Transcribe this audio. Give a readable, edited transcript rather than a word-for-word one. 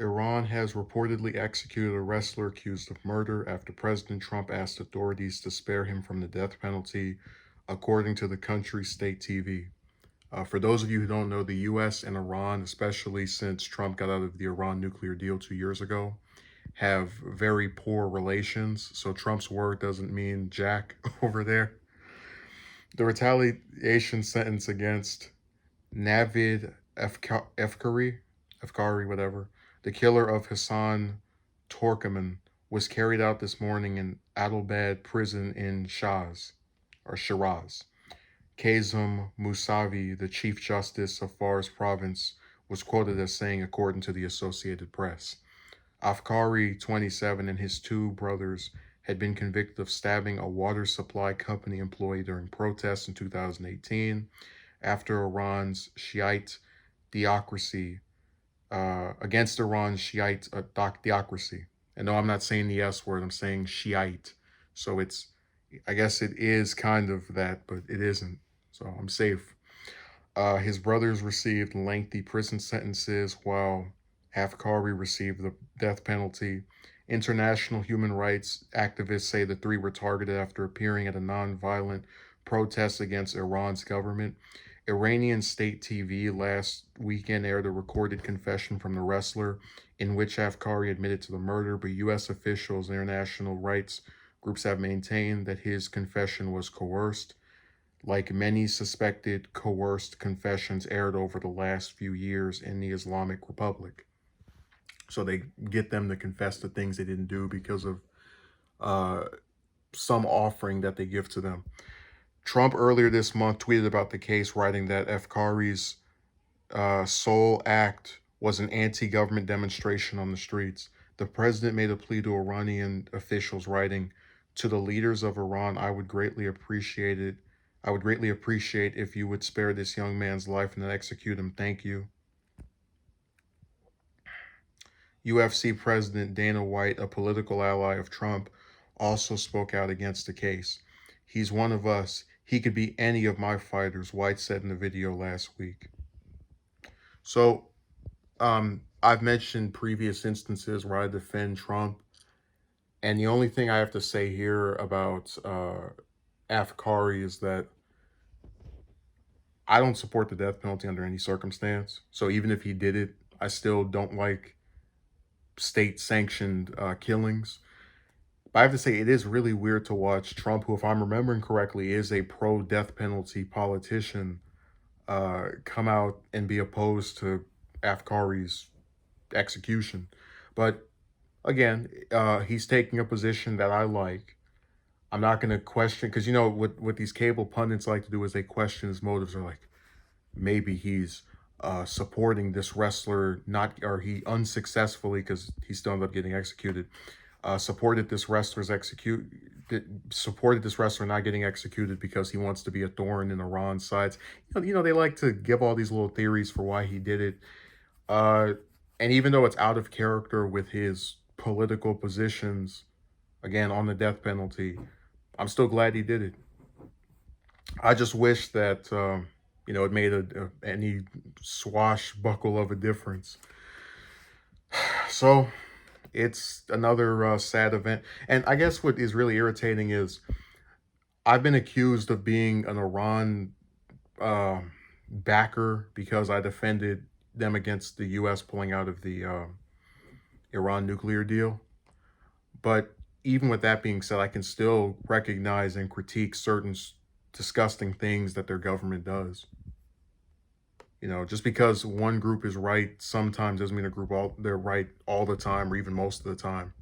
Iran has reportedly executed a wrestler accused of murder after President Trump asked authorities to spare him from the death penalty, according to the country's state TV. For those of you who don't know, the US and Iran, especially since Trump got out of the Iran nuclear deal 2 years ago, have very poor relations. So Trump's word doesn't mean jack over there. The retaliation sentence against Navid Efkari, whatever, the killer of Hassan Torkaman, was carried out this morning in Adelbad prison in Shiraz. Kazem Musavi, the Chief Justice of Fars province, was quoted as saying, according to the Associated Press, Afkari, 27, and his two brothers had been convicted of stabbing a water supply company employee during protests in 2018 after Iran's Shiite theocracy, against Iran's Shiite theocracy. And no, I'm not saying the S word, I'm saying Shiite. So I guess it is kind of that, but it isn't. So I'm safe. His brothers received lengthy prison sentences while Afkari received the death penalty. International human rights activists say the three were targeted after appearing at a nonviolent protest against Iran's government. Iranian state TV last weekend aired a recorded confession from the wrestler in which Afkari admitted to the murder, but U.S. officials and international rights groups have maintained that his confession was coerced. Like many suspected coerced confessions aired over the last few years in the Islamic Republic. So they get them to confess to things they didn't do because of some offering that they give to them. Trump earlier this month tweeted about the case, writing that Afkari's sole act was an anti-government demonstration on the streets. The president made a plea to Iranian officials, writing, "To the leaders of Iran, I would greatly appreciate if you would spare this young man's life and not execute him. Thank you." UFC President Dana White, a political ally of Trump, also spoke out against the case. "He's one of us. He could be any of my fighters," White said in the video last week. So, I've mentioned previous instances where I defend Trump, and the only thing I have to say here about Afkari is that I don't support the death penalty under any circumstance. So even if he did it, I still don't like state-sanctioned killings. But I have to say, it is really weird to watch Trump, who, if I'm remembering correctly, is a pro-death penalty politician, come out and be opposed to Afkari's execution. But again, he's taking a position that I like. I'm not going to question, because what these cable pundits like to do is they question his motives. They're like, maybe he's supporting this wrestler, or he unsuccessfully, because he still ended up getting executed, supported this wrestler not getting executed because he wants to be a thorn in Iran's sides. They like to give all these little theories for why he did it. And even though it's out of character with his political positions, again, on the death penalty, I'm still glad he did it. I just wish that, it made any swashbuckle of a difference. So it's another sad event. And I guess what is really irritating is I've been accused of being an Iran backer because I defended them against the U.S. pulling out of the Iran nuclear deal. But even with that being said, I can still recognize and critique certain disgusting things that their government does. Just because one group is right sometimes doesn't mean they're right all the time, or even most of the time.